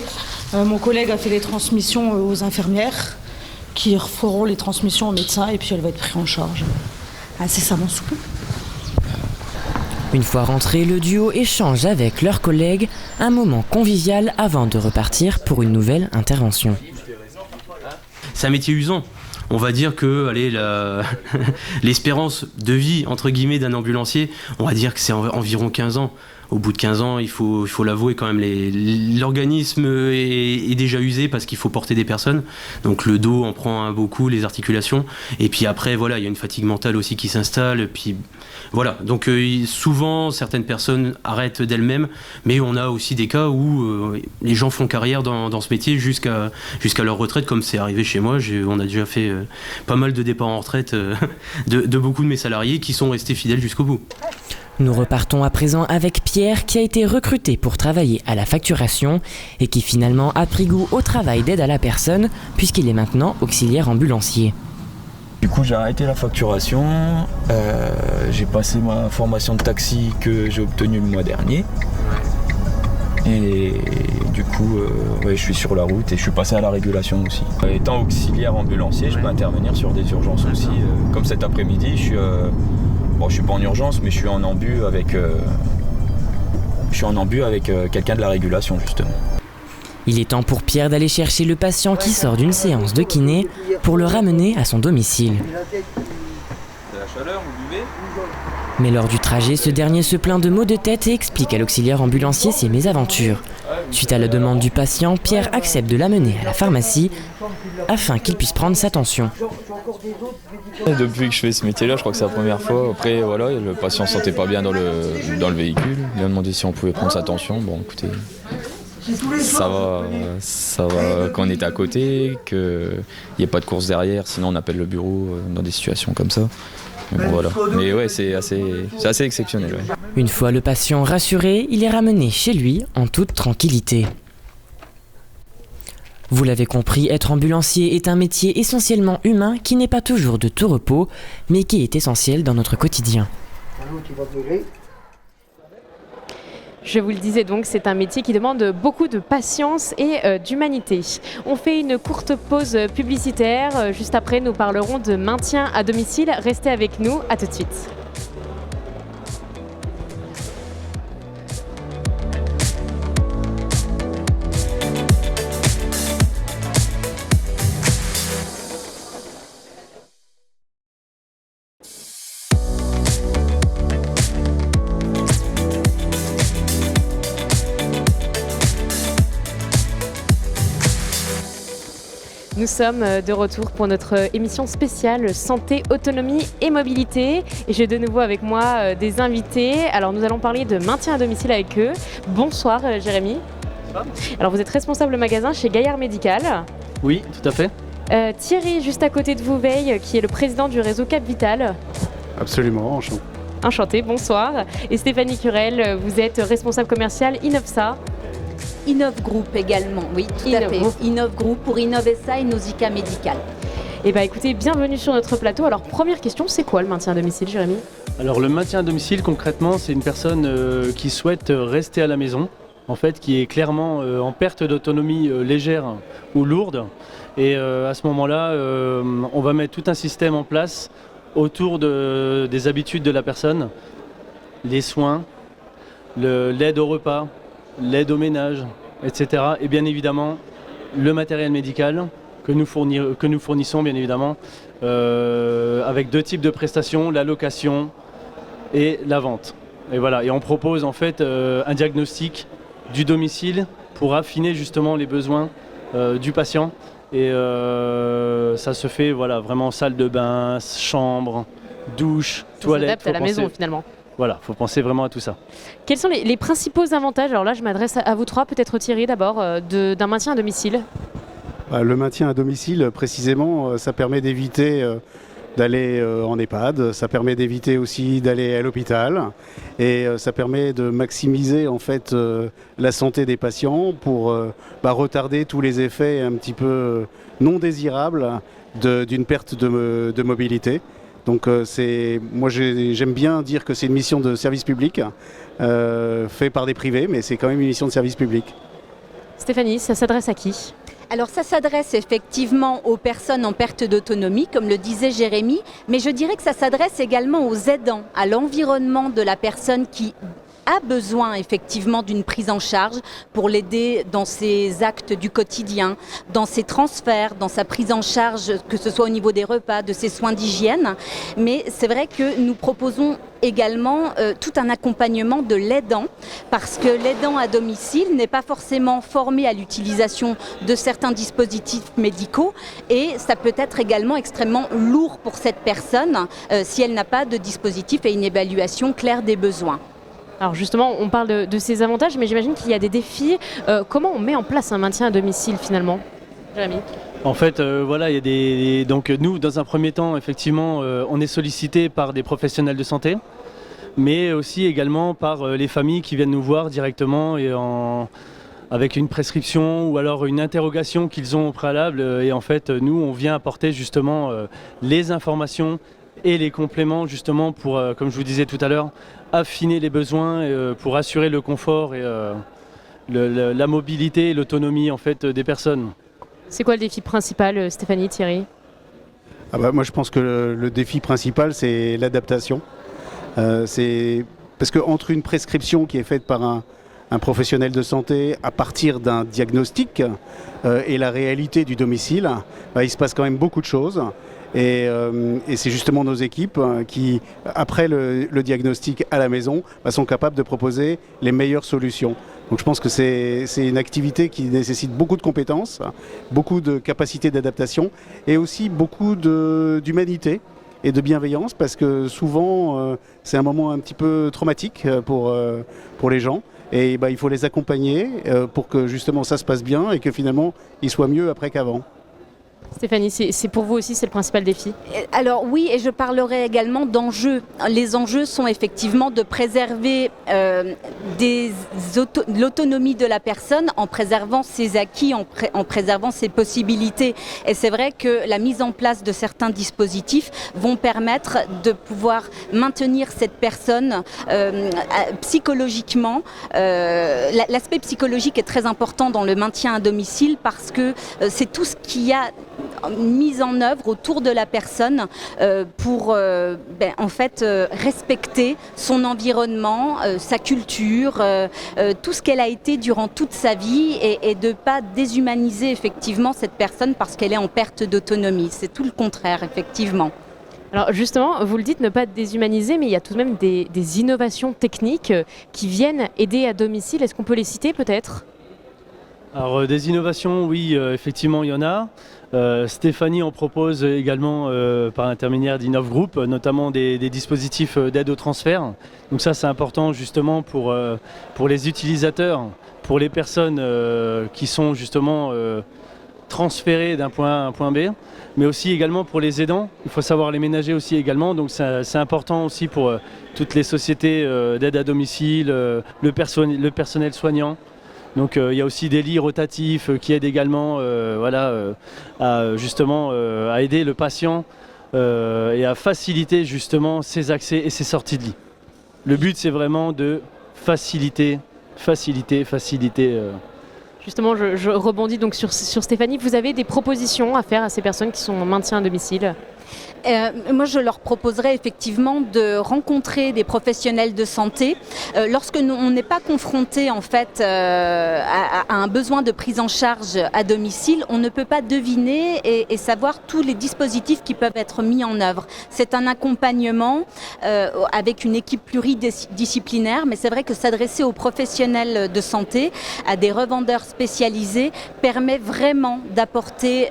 Mon collègue a fait les transmissions aux infirmières qui feront les transmissions aux médecins et puis elle va être prise en charge incessamment sous peu. Une fois rentrés, le duo échange avec leurs collègues un moment convivial avant de repartir pour une nouvelle intervention. C'est un métier usant. On va dire que l'espérance de vie entre guillemets d'un ambulancier, on va dire que c'est environ 15 ans. Au bout de 15 ans, il faut l'avouer quand même, l'organisme est déjà usé parce qu'il faut porter des personnes. Donc le dos en prend beaucoup, les articulations. Et puis après, voilà, il y a une fatigue mentale aussi qui s'installe. Puis voilà. Donc souvent, certaines personnes arrêtent d'elles-mêmes, mais on a aussi des cas où les gens font carrière dans ce métier jusqu'à leur retraite, comme c'est arrivé chez moi. On a déjà fait pas mal de départs en retraite de beaucoup de mes salariés qui sont restés fidèles jusqu'au bout. Nous repartons à présent avec Pierre qui a été recruté pour travailler à la facturation et qui finalement a pris goût au travail d'aide à la personne puisqu'il est maintenant auxiliaire ambulancier. Du coup j'ai arrêté la facturation, j'ai passé ma formation de taxi que j'ai obtenue le mois dernier. Et du coup je suis sur la route et je suis passé à la régulation aussi. Étant auxiliaire ambulancier, je peux intervenir sur des urgences aussi. Comme cet après-midi, je suis pas en urgence, mais je suis en ambu avec quelqu'un de la régulation justement. Il est temps pour Pierre d'aller chercher le patient qui sort d'une séance de kiné pour le ramener à son domicile. De la chaleur, vous buvez ? Mais lors du trajet, ce dernier se plaint de maux de tête et explique à l'auxiliaire ambulancier ses mésaventures. Suite à la demande du patient, Pierre accepte de l'amener à la pharmacie afin qu'il puisse prendre sa tension. Depuis que je fais ce métier-là, je crois que c'est la première fois. Après, voilà, le patient ne se sentait pas bien dans le véhicule. Il m'a demandé si on pouvait prendre sa tension. Bon, écoutez, ça va qu'on est à côté, qu'il n'y ait pas de course derrière, sinon on appelle le bureau dans des situations comme ça. Mais bon, voilà. Mais ouais, c'est assez exceptionnel. Ouais. Une fois le patient rassuré, il est ramené chez lui en toute tranquillité. Vous l'avez compris, être ambulancier est un métier essentiellement humain qui n'est pas toujours de tout repos, mais qui est essentiel dans notre quotidien. Je vous le disais donc, c'est un métier qui demande beaucoup de patience et d'humanité. On fait une courte pause publicitaire. Juste après, nous parlerons de maintien à domicile. Restez avec nous, à tout de suite. Nous sommes de retour pour notre émission spéciale Santé, Autonomie et Mobilité. Et j'ai de nouveau avec moi des invités. Alors nous allons parler de maintien à domicile avec eux. Bonsoir Jérémy. Bonsoir. Alors vous êtes responsable magasin chez Gaillard Médical. Oui, tout à fait. Thierry, juste à côté de vous, Veille, qui est le président du réseau Cap Vital. Absolument, enchanté. Enchanté, bonsoir. Et Stéphanie Curel, vous êtes responsable commercial Inovsa. Innov Group également, oui, tout à fait. Innov Group pour Innovesa et Nausicaa Médical. Eh bien écoutez, bienvenue sur notre plateau. Alors première question, c'est quoi le maintien à domicile, Jérémy ? Alors le maintien à domicile, concrètement, c'est une personne qui souhaite rester à la maison, en fait, qui est clairement en perte d'autonomie légère ou lourde. Et à ce moment-là, on va mettre tout un système en place autour des habitudes de la personne, les soins, l'aide au repas, l'aide au ménage, etc. Et bien évidemment, le matériel médical que nous fournissons, bien évidemment, avec deux types de prestations, la location et la vente. Et voilà, et on propose en fait un diagnostic du domicile pour affiner justement les besoins du patient. Et ça se fait voilà, vraiment salle de bain, chambre, douche, toilette. Ça s'adapte à la maison finalement. Voilà, il faut penser vraiment à tout ça. Quels sont les principaux avantages, alors là je m'adresse à vous trois, peut-être Thierry d'abord, d'un maintien à domicile ? Le maintien à domicile, précisément, ça permet d'éviter d'aller en EHPAD, ça permet d'éviter aussi d'aller à l'hôpital et ça permet de maximiser en fait la santé des patients pour retarder tous les effets un petit peu non désirables d'une perte de mobilité. Donc moi j'aime bien dire que c'est une mission de service public, fait par des privés, mais c'est quand même une mission de service public. Stéphanie, ça s'adresse à qui ? Alors ça s'adresse effectivement aux personnes en perte d'autonomie, comme le disait Jérémy, mais je dirais que ça s'adresse également aux aidants, à l'environnement de la personne qui a besoin effectivement d'une prise en charge pour l'aider dans ses actes du quotidien, dans ses transferts, dans sa prise en charge, que ce soit au niveau des repas, de ses soins d'hygiène. Mais c'est vrai que nous proposons également tout un accompagnement de l'aidant, parce que l'aidant à domicile n'est pas forcément formé à l'utilisation de certains dispositifs médicaux et ça peut être également extrêmement lourd pour cette personne si elle n'a pas de dispositif et une évaluation claire des besoins. Alors justement, on parle de ces avantages, mais j'imagine qu'il y a des défis. Comment on met en place un maintien à domicile finalement ? Jérémy ? En fait, voilà, il y a des... Donc nous, dans un premier temps, effectivement, on est sollicité par des professionnels de santé, mais aussi également par les familles qui viennent nous voir directement et avec une prescription ou alors une interrogation qu'ils ont au préalable. Et en fait, nous, on vient apporter justement les informations et les compléments justement pour, comme je vous disais tout à l'heure, affiner les besoins pour assurer le confort et la mobilité et l'autonomie en fait des personnes. C'est quoi le défi principal, Stéphanie, Thierry ? Moi je pense que le défi principal c'est l'adaptation. C'est parce qu'entre une prescription qui est faite par un professionnel de santé à partir d'un diagnostic et la réalité du domicile, il se passe quand même beaucoup de choses. Et c'est justement nos équipes qui, après le diagnostic à la maison, sont capables de proposer les meilleures solutions. Donc je pense que c'est une activité qui nécessite beaucoup de compétences, beaucoup de capacités d'adaptation et aussi beaucoup d'humanité et de bienveillance parce que souvent c'est un moment un petit peu traumatique pour les gens. Et il faut les accompagner pour que justement ça se passe bien et que finalement ils soient mieux après qu'avant. Stéphanie, c'est pour vous aussi, c'est le principal défi ? Alors oui, et je parlerai également d'enjeux. Les enjeux sont effectivement de préserver l'autonomie de la personne en préservant ses acquis, en préservant ses possibilités. Et c'est vrai que la mise en place de certains dispositifs vont permettre de pouvoir maintenir cette personne psychologiquement. L'aspect psychologique est très important dans le maintien à domicile parce que c'est tout ce qu'il y a mise en œuvre autour de la personne pour respecter son environnement, sa culture, tout ce qu'elle a été durant toute sa vie et de ne pas déshumaniser effectivement cette personne parce qu'elle est en perte d'autonomie. C'est tout le contraire, effectivement. Alors justement, vous le dites, ne pas déshumaniser, mais il y a tout de même des innovations techniques qui viennent aider à domicile. Est-ce qu'on peut les citer peut-être ? Alors des innovations, oui, effectivement, il y en a. Stéphanie en propose également par l'intermédiaire d'Innov Group, notamment des dispositifs d'aide au transfert. Donc ça, c'est important justement pour les utilisateurs, pour les personnes qui sont justement transférées d'un point A à un point B, mais aussi également pour les aidants. Il faut savoir les ménager aussi également. Donc c'est important aussi pour toutes les sociétés d'aide à domicile, le personnel soignant. Donc il y a aussi des lits rotatifs qui aident également à aider le patient et à faciliter justement ses accès et ses sorties de lit. Le but c'est vraiment de faciliter. Justement, je rebondis donc sur Stéphanie. Vous avez des propositions à faire à ces personnes qui sont en maintien à domicile ? Moi, je leur proposerais effectivement de rencontrer des professionnels de santé. Lorsque on n'est pas confronté en fait à un besoin de prise en charge à domicile, on ne peut pas deviner et savoir tous les dispositifs qui peuvent être mis en œuvre. C'est un accompagnement avec une équipe pluridisciplinaire, mais c'est vrai que s'adresser aux professionnels de santé, à des revendeurs spécialisés, permet vraiment d'apporter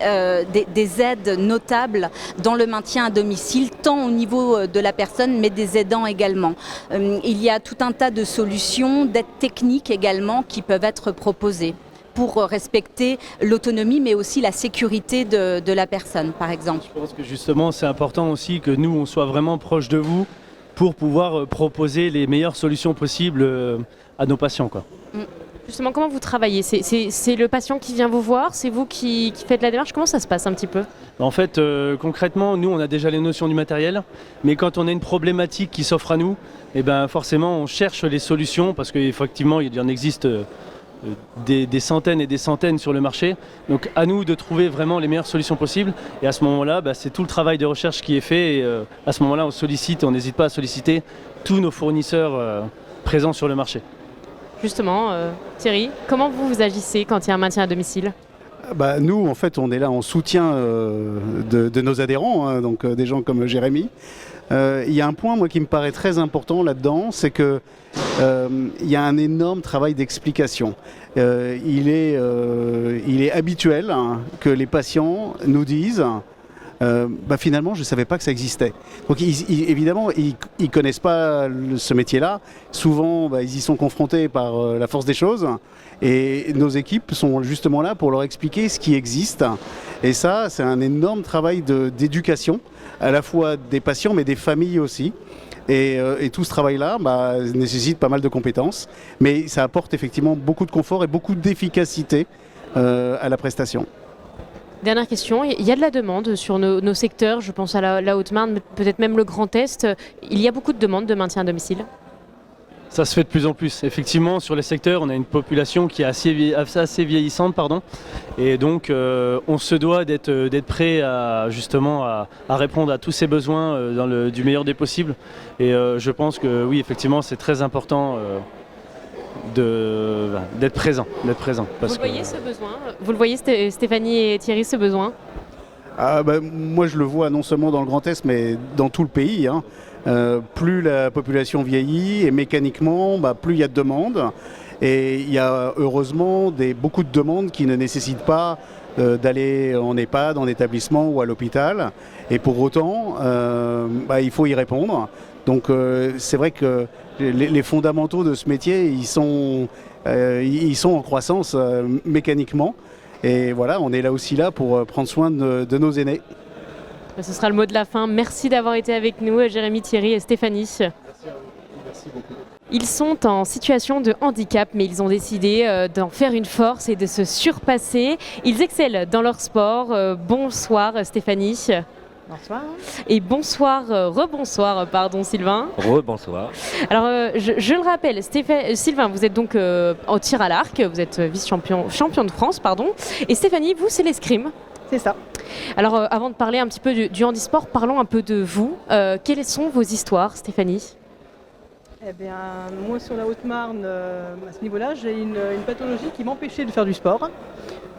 des aides notables dans le maintien à domicile, tant au niveau de la personne, mais des aidants également. Il y a tout un tas de solutions, d'aides techniques également, qui peuvent être proposées pour respecter l'autonomie, mais aussi la sécurité de la personne, par exemple. Je pense que justement, c'est important aussi que nous, on soit vraiment proche de vous pour pouvoir proposer les meilleures solutions possibles à nos patients, quoi. Justement, comment vous travaillez? C'est le patient qui vient vous voir? C'est vous qui faites la démarche? Comment ça se passe un petit peu? En fait, concrètement, nous, on a déjà les notions du matériel, mais quand on a une problématique qui s'offre à nous, eh ben, forcément, on cherche les solutions, parce qu'effectivement, il y en existe des centaines et des centaines sur le marché. Donc, à nous de trouver vraiment les meilleures solutions possibles. Et à ce moment-là, c'est tout le travail de recherche qui est fait. Et à ce moment-là, on n'hésite pas à solliciter tous nos fournisseurs présents sur le marché. Justement, Thierry, comment vous agissez quand il y a un maintien à domicile? Nous, en fait, on est là en soutien de nos adhérents, hein, donc des gens comme Jérémy. Il y a un point, moi, qui me paraît très important là-dedans, c'est que il y a un énorme travail d'explication. Il est habituel, hein, que les patients nous disent finalement, je ne savais pas que ça existait. Donc, évidemment, ils ne connaissent pas ce métier-là. Souvent, ils y sont confrontés par la force des choses. Et nos équipes sont justement là pour leur expliquer ce qui existe. Et ça, c'est un énorme travail d'éducation, à la fois des patients, mais des familles aussi. Et tout ce travail-là nécessite pas mal de compétences. Mais ça apporte effectivement beaucoup de confort et beaucoup d'efficacité à la prestation. Dernière question, il y a de la demande sur nos secteurs, je pense à la Haute-Marne, peut-être même le Grand Est. Il y a beaucoup de demandes de maintien à domicile? Ça se fait de plus en plus. Effectivement, sur les secteurs, on a une population qui est assez vieillissante, et donc on se doit d'être prêt à répondre à tous ces besoins du meilleur des possibles. Et je pense que oui, effectivement, c'est très important d'être présent. Vous le voyez ce besoin? Vous le voyez, Stéphanie et Thierry, ce besoin? Moi, je le vois non seulement dans le Grand Est, mais dans tout le pays, hein. Plus la population vieillit et mécaniquement, plus il y a de demandes. Et il y a heureusement beaucoup de demandes qui ne nécessitent pas d'aller en EHPAD, en établissement ou à l'hôpital. Et pour autant, il faut y répondre. Donc c'est vrai que les fondamentaux de ce métier, ils sont en croissance mécaniquement. Et voilà, on est là aussi pour prendre soin de nos aînés. Ce sera le mot de la fin. Merci d'avoir été avec nous, Jérémy, Thierry et Stéphanie. Merci à vous. Merci beaucoup. Ils sont en situation de handicap, mais ils ont décidé d'en faire une force et de se surpasser. Ils excellent dans leur sport. Bonsoir Stéphanie. Bonsoir. Et bonsoir, rebonsoir, Sylvain. Rebonsoir. Alors, je le rappelle, Sylvain, vous êtes donc en tir à l'arc, vous êtes vice-champion de France, Et Stéphanie, vous, c'est l'escrime. C'est ça. Alors, avant de parler un petit peu du handisport, parlons un peu de vous. Quelles sont vos histoires, Stéphanie? Eh bien, moi, sur la Haute-Marne, à ce niveau-là, j'ai une pathologie qui m'empêchait de faire du sport.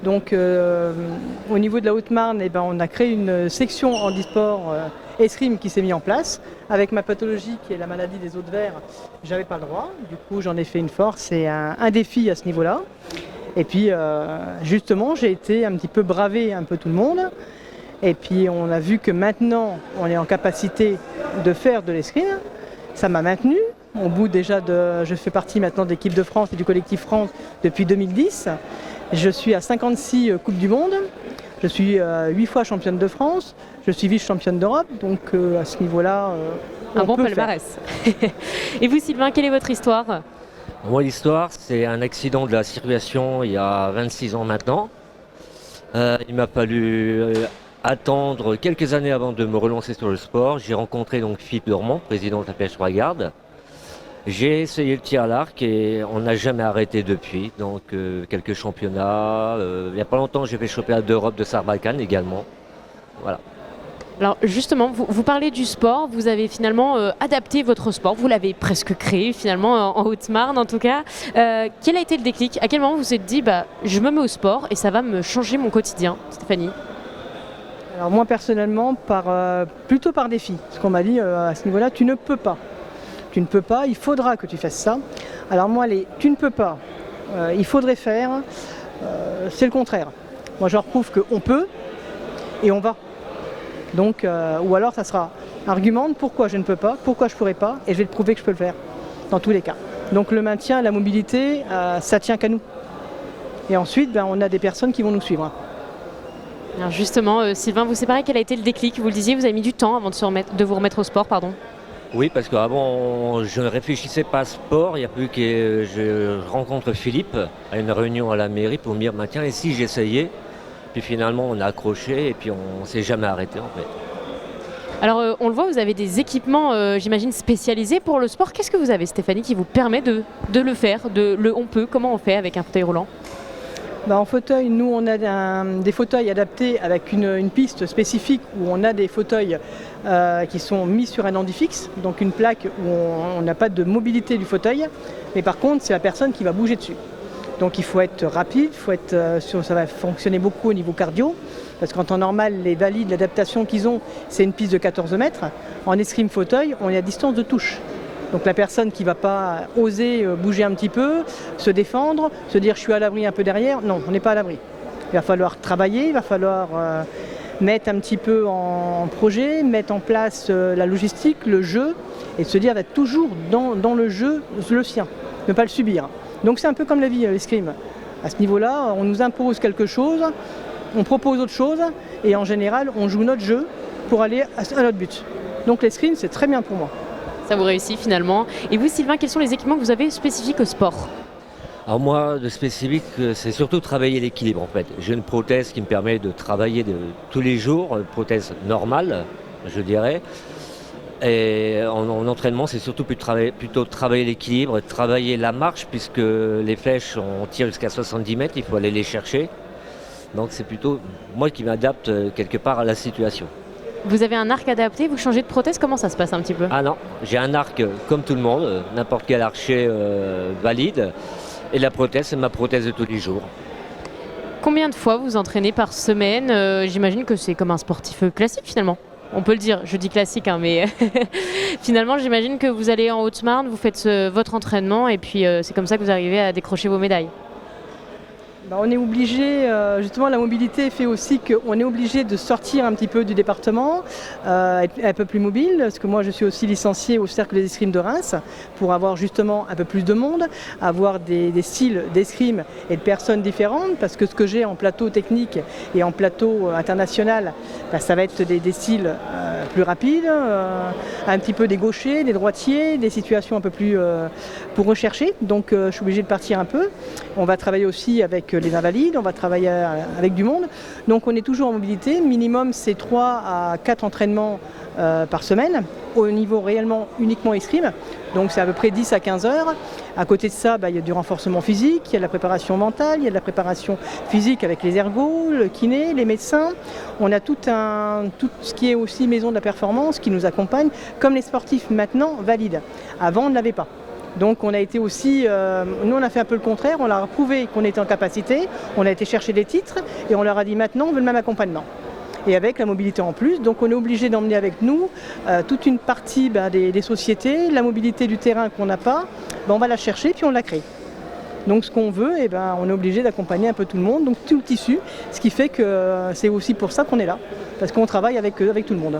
Donc, au niveau de la Haute-Marne, on a créé une section handisport escrime qui s'est mise en place. Avec ma pathologie, qui est la maladie des os de verre, j'avais pas le droit. Du coup, j'en ai fait une force et un défi à ce niveau-là. Et puis, justement, j'ai été un petit peu braver un peu tout le monde. Et puis, on a vu que maintenant, on est en capacité de faire de l'escrime. Ça m'a maintenu. Au bout déjà je fais partie maintenant de l'équipe de France et du collectif France depuis 2010. Je suis à 56 Coupes du Monde. Je suis 8 fois championne de France. Je suis vice-championne d'Europe. Donc, à ce niveau-là, un bon palmarès. Et vous, Sylvain, quelle est votre histoire? Moi, l'histoire, c'est un accident de la circulation il y a 26 ans maintenant. Il m'a fallu attendre quelques années avant de me relancer sur le sport. J'ai rencontré donc Philippe Dormont, président de la pêche Garde. J'ai essayé le tir à l'arc et on n'a jamais arrêté depuis. Donc quelques championnats. Il n'y a pas longtemps, j'ai fait le championnat d'Europe de Sarbacane également. Voilà. Alors justement, vous parlez du sport, vous avez finalement adapté votre sport, vous l'avez presque créé finalement en Haute-Marne en tout cas. Quel a été le déclic? À quel moment vous vous êtes dit je me mets au sport et ça va me changer mon quotidien, Stéphanie? Alors moi personnellement, plutôt par défi. Parce qu'on m'a dit à ce niveau-là, tu ne peux pas. Tu ne peux pas, il faudra que tu fasses ça. Alors moi, tu ne peux pas, il faudrait faire, c'est le contraire. Moi je leur prouve qu'on peut et on va. Donc, ou alors ça sera argumente pourquoi je ne peux pas, pourquoi je ne pourrais pas, et je vais te prouver que je peux le faire, dans tous les cas. Donc le maintien, la mobilité, ça tient qu'à nous. Et ensuite, on a des personnes qui vont nous suivre. Alors justement, Sylvain, vous c'est pareil, quel a été le déclic? Vous le disiez, vous avez mis du temps avant de vous remettre au sport, pardon. Oui, parce qu'avant, je ne réfléchissais pas à sport. Il n'y a plus que je rencontre Philippe à une réunion à la mairie pour me dire, tiens, et si j'essayais? Puis finalement, on a accroché et puis on ne s'est jamais arrêté en fait. Alors, on le voit, vous avez des équipements, j'imagine, spécialisés pour le sport. Qu'est-ce que vous avez, Stéphanie, qui vous permet de le faire, on peut? Comment on fait avec un fauteuil roulant? En fauteuil, nous on a des fauteuils adaptés avec une piste spécifique où on a des fauteuils qui sont mis sur un handi fixe, donc une plaque où on n'a pas de mobilité du fauteuil, mais par contre c'est la personne qui va bouger dessus. Donc il faut être rapide, ça va fonctionner beaucoup au niveau cardio, parce qu'en temps normal, les valides, l'adaptation qu'ils ont, c'est une piste de 14 mètres. En escrime fauteuil, on est à distance de touche. Donc la personne qui ne va pas oser bouger un petit peu, se défendre, se dire je suis à l'abri un peu derrière, non, on n'est pas à l'abri. Il va falloir travailler, il va falloir mettre un petit peu en projet, mettre en place la logistique, le jeu, et se dire d'être toujours dans le jeu, le sien, ne pas le subir. Donc c'est un peu comme la vie, l'escrime. À ce niveau-là, on nous impose quelque chose, on propose autre chose, et en général, on joue notre jeu pour aller à notre but. Donc l'escrime, c'est très bien pour moi. Ça vous réussit finalement. Et vous, Sylvain, quels sont les équipements que vous avez spécifiques au sport? Alors moi, de spécifique, c'est surtout travailler l'équilibre en fait. J'ai une prothèse qui me permet de travailler tous les jours, une prothèse normale, je dirais. Et en entraînement, c'est surtout plutôt travailler l'équilibre, travailler la marche, puisque les flèches, on tire jusqu'à 70 mètres, il faut aller les chercher. Donc c'est plutôt moi qui m'adapte quelque part à la situation. Vous avez un arc adapté, vous changez de prothèse, comment ça se passe un petit peu? Ah non, j'ai un arc comme tout le monde, n'importe quel archer valide. Et la prothèse, c'est ma prothèse de tous les jours. Combien de fois vous entraînez par semaine? J'imagine que c'est comme un sportif classique finalement. On peut le dire, je dis classique, mais finalement j'imagine que vous allez en Haute-Marne, vous faites votre entraînement et puis c'est comme ça que vous arrivez à décrocher vos médailles. On est obligé, justement la mobilité fait aussi qu'on est obligé de sortir un petit peu du département, être un peu plus mobile, parce que moi je suis aussi licencié au Cercle des escrimes de Reims, pour avoir justement un peu plus de monde, avoir des styles d'escrime et de personnes différentes, parce que ce que j'ai en plateau technique et en plateau international, ça va être des styles plus rapides, un petit peu des gauchers, des droitiers, des situations un peu plus pour rechercher, donc je suis obligé de partir un peu. On va travailler aussi avec les invalides, on va travailler avec du monde. Donc on est toujours en mobilité. Minimum, c'est 3 à 4 entraînements par semaine, au niveau réellement uniquement escrime. Donc c'est à peu près 10 à 15 heures. À côté de ça, il y a du renforcement physique, il y a de la préparation mentale, il y a de la préparation physique avec les ergos, le kiné, les médecins. On a tout ce qui est aussi maison de la performance qui nous accompagne, comme les sportifs maintenant valides. Avant, on ne l'avait pas. Donc on a été aussi, nous on a fait un peu le contraire, on leur a prouvé qu'on était en capacité, on a été chercher des titres et on leur a dit maintenant on veut le même accompagnement. Et avec la mobilité en plus, donc on est obligé d'emmener avec nous toute une partie des sociétés, la mobilité du terrain qu'on n'a pas, on va la chercher puis on la crée. Donc ce qu'on veut, on est obligé d'accompagner un peu tout le monde, donc tout le tissu, ce qui fait que c'est aussi pour ça qu'on est là, parce qu'on travaille avec tout le monde.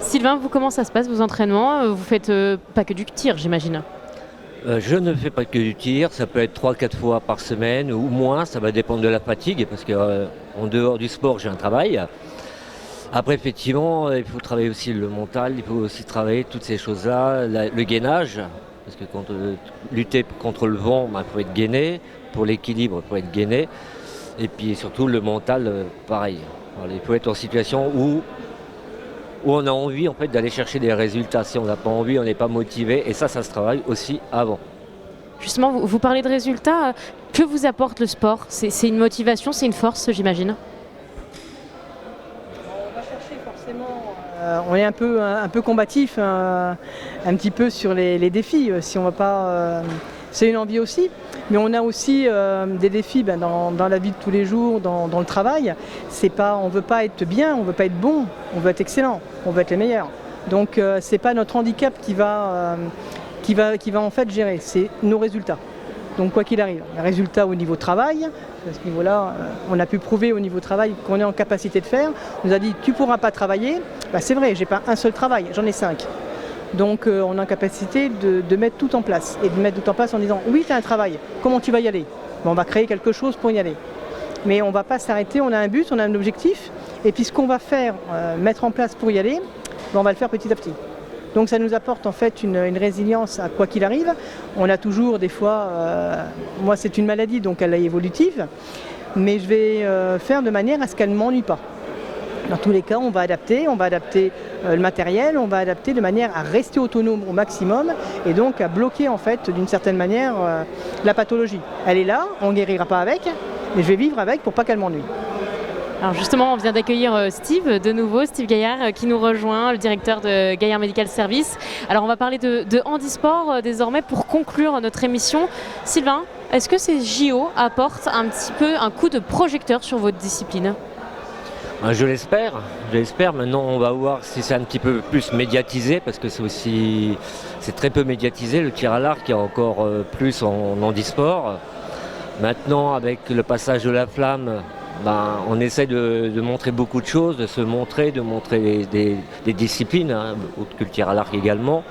Sylvain, vous, comment ça se passe vos entraînements? Vous faites pas que du tir, j'imagine? Je ne fais pas que du tir, ça peut être 3-4 fois par semaine ou moins, ça va dépendre de la fatigue parce qu'en dehors du sport j'ai un travail. Après effectivement il faut travailler aussi le mental, il faut aussi travailler toutes ces choses-là, le gainage, parce que lutter contre le vent, il faut être gainé, pour l'équilibre il faut être gainé, et puis surtout le mental pareil. Alors, il faut être en situation où on a envie en fait d'aller chercher des résultats. Si on n'a pas envie, on n'est pas motivé, et ça se travaille aussi avant. Justement, vous parlez de résultats. Que vous apporte le sport? C'est une motivation, c'est une force, j'imagine? On va chercher forcément, on est un peu combatif, un petit peu sur les défis. Si on va pas, c'est une envie aussi. Mais on a aussi des défis dans la vie de tous les jours, dans le travail. On ne veut pas être bien, on ne veut pas être bon, on veut être excellent, on veut être les meilleurs. Donc ce n'est pas notre handicap qui va en fait gérer, c'est nos résultats. Donc quoi qu'il arrive, les résultats au niveau travail, à ce niveau-là, on a pu prouver au niveau travail qu'on est en capacité de faire. On nous a dit tu ne pourras pas travailler, c'est vrai, j'ai pas un seul travail, j'en ai 5. Donc on est en capacité de mettre tout en place, et de mettre tout en place en disant oui, tu as un travail, comment tu vas y aller? On va créer quelque chose pour y aller. Mais on ne va pas s'arrêter, on a un but, on a un objectif, et puis ce qu'on va faire, mettre en place pour y aller, on va le faire petit à petit. Donc ça nous apporte en fait une résilience à quoi qu'il arrive. On a toujours des fois, moi c'est une maladie donc elle est évolutive, mais je vais faire de manière à ce qu'elle ne m'ennuie pas. Dans tous les cas, on va adapter le matériel, on va adapter de manière à rester autonome au maximum et donc à bloquer en fait d'une certaine manière la pathologie. Elle est là, on ne guérira pas avec, mais je vais vivre avec pour pas qu'elle m'ennuie. Alors justement, on vient d'accueillir Steve de nouveau, Steve Gaillard qui nous rejoint, le directeur de Gaillard Medical Service. Alors on va parler de handisport désormais pour conclure notre émission. Sylvain, est-ce que ces JO apportent un petit peu un coup de projecteur sur votre discipline ? Je l'espère. Maintenant, on va voir si c'est un petit peu plus médiatisé, parce que c'est très peu médiatisé, le tir à l'arc est encore plus en handisport. Maintenant, avec le passage de la flamme, on essaie de montrer beaucoup de choses, de montrer des disciplines, autres que le tir à l'arc également.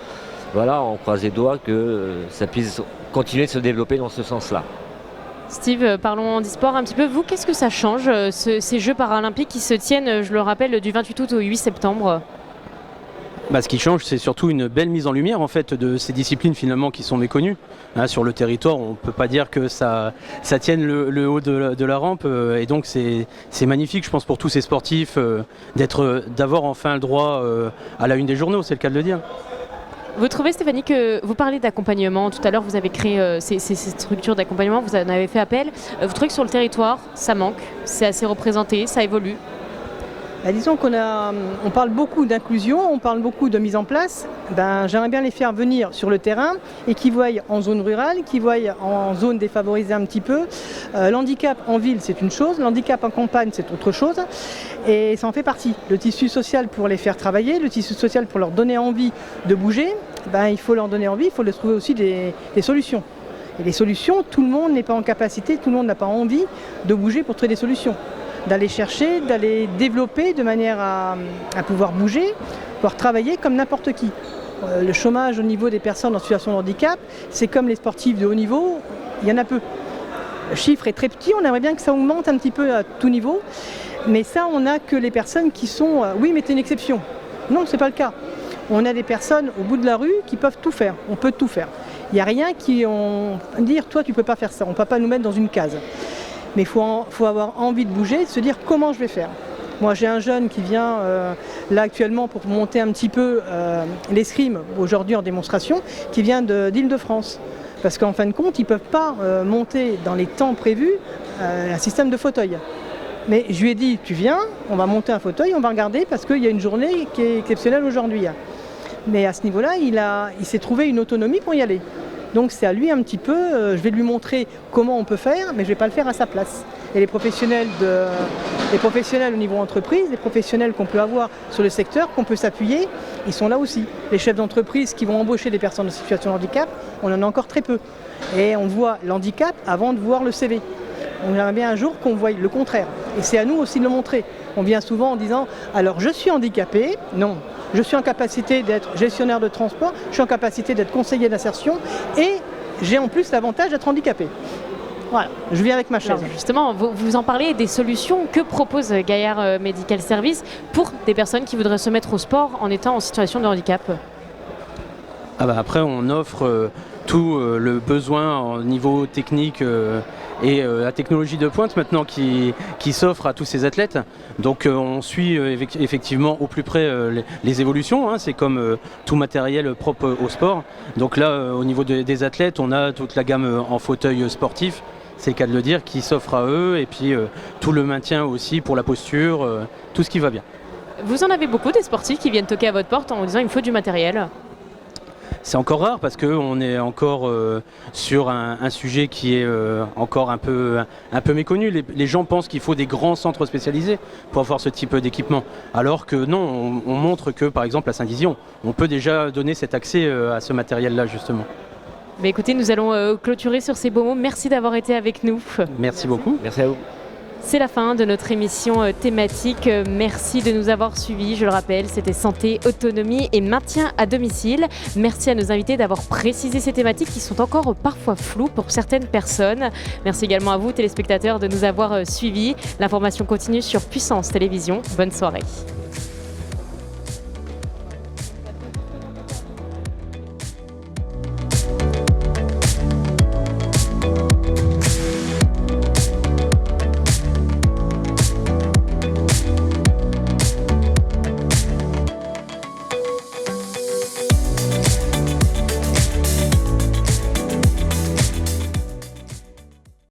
Voilà, on croise les doigts que ça puisse continuer de se développer dans ce sens-là. Steve, parlons handisport un petit peu. Vous, qu'est-ce que ça change, ces Jeux paralympiques qui se tiennent, je le rappelle, du 28 août au 8 septembre ? Ce qui change, c'est surtout une belle mise en lumière en fait, de ces disciplines finalement qui sont méconnues. Sur le territoire, on ne peut pas dire que ça tienne le haut de la rampe. Et donc c'est magnifique, je pense, pour tous ces sportifs d'avoir enfin le droit à la une des journaux, c'est le cas de le dire. Vous trouvez, Stéphanie, que vous parlez d'accompagnement, tout à l'heure vous avez créé ces structures d'accompagnement, vous en avez fait appel. Vous trouvez que sur le territoire, ça manque, c'est assez représenté, ça évolue ? Disons on parle beaucoup d'inclusion, on parle beaucoup de mise en place. J'aimerais bien les faire venir sur le terrain et qu'ils voient en zone rurale, qu'ils voient en zone défavorisée un petit peu. L'handicap en ville, c'est une chose, l'handicap en campagne, c'est autre chose. Et ça en fait partie. Le tissu social pour les faire travailler, le tissu social pour leur donner envie de bouger, il faut leur donner envie, il faut leur trouver aussi des solutions. Et les solutions, tout le monde n'est pas en capacité, tout le monde n'a pas envie de bouger pour trouver des solutions. D'aller chercher, d'aller développer de manière à pouvoir bouger, pouvoir travailler comme n'importe qui. Le chômage au niveau des personnes en situation de handicap, c'est comme les sportifs de haut niveau, il y en a peu. Le chiffre est très petit, on aimerait bien que ça augmente un petit peu à tout niveau, mais ça on n'a que les personnes qui sont, oui mais c'est une exception. Non, c'est pas le cas. On a des personnes au bout de la rue qui peuvent tout faire, on peut tout faire. Il n'y a rien qui dire toi tu peux pas faire ça, on ne peut pas nous mettre dans une case. Mais il faut avoir envie de bouger, de se dire comment je vais faire. Moi j'ai un jeune qui vient là actuellement pour monter un petit peu l'escrime, aujourd'hui en démonstration, qui vient d'Île-de-France. Parce qu'en fin de compte, ils ne peuvent pas monter dans les temps prévus un système de fauteuil. Mais je lui ai dit, tu viens, on va monter un fauteuil, on va regarder parce qu'il y a une journée qui est exceptionnelle aujourd'hui. Mais à ce niveau-là, il s'est trouvé une autonomie pour y aller. Donc c'est à lui un petit peu, je vais lui montrer comment on peut faire, mais je ne vais pas le faire à sa place. Et les professionnels au niveau entreprise, les professionnels qu'on peut avoir sur le secteur, qu'on peut s'appuyer, ils sont là aussi. Les chefs d'entreprise qui vont embaucher des personnes en situation de handicap, on en a encore très peu. Et on voit l'handicap avant de voir le CV. On aimerait bien un jour qu'on voie le contraire. Et c'est à nous aussi de le montrer. On vient souvent en disant « alors je suis handicapé ». Non. Je suis en capacité d'être gestionnaire de transport, je suis en capacité d'être conseiller d'insertion et j'ai en plus l'avantage d'être handicapé. Voilà, je viens avec ma chaise. Alors justement, vous en parlez des solutions que propose Gaillard Medical Service pour des personnes qui voudraient se mettre au sport en étant en situation de handicap. Après, on offre tout le besoin au niveau technique et la technologie de pointe maintenant qui s'offre à tous ces athlètes. Donc on suit effectivement au plus près les évolutions, c'est comme tout matériel propre au sport. Donc là au niveau des athlètes, on a toute la gamme en fauteuil sportif, c'est le cas de le dire, qui s'offre à eux, et puis tout le maintien aussi pour la posture, tout ce qui va bien. Vous en avez beaucoup des sportifs qui viennent toquer à votre porte en vous disant il me faut du matériel? C'est encore rare parce qu'on est encore sur un sujet qui est encore un peu méconnu. Les gens pensent qu'il faut des grands centres spécialisés pour avoir ce type d'équipement. Alors que non, on montre que par exemple à Saint-Dizion, on peut déjà donner cet accès à ce matériel-là justement. Mais écoutez, nous allons clôturer sur ces beaux mots. Merci d'avoir été avec nous. Merci beaucoup. Merci à vous. C'est la fin de notre émission thématique. Merci de nous avoir suivis. Je le rappelle, c'était santé, autonomie et maintien à domicile. Merci à nos invités d'avoir précisé ces thématiques qui sont encore parfois floues pour certaines personnes. Merci également à vous, téléspectateurs, de nous avoir suivis. L'information continue sur Puissance Télévision. Bonne soirée.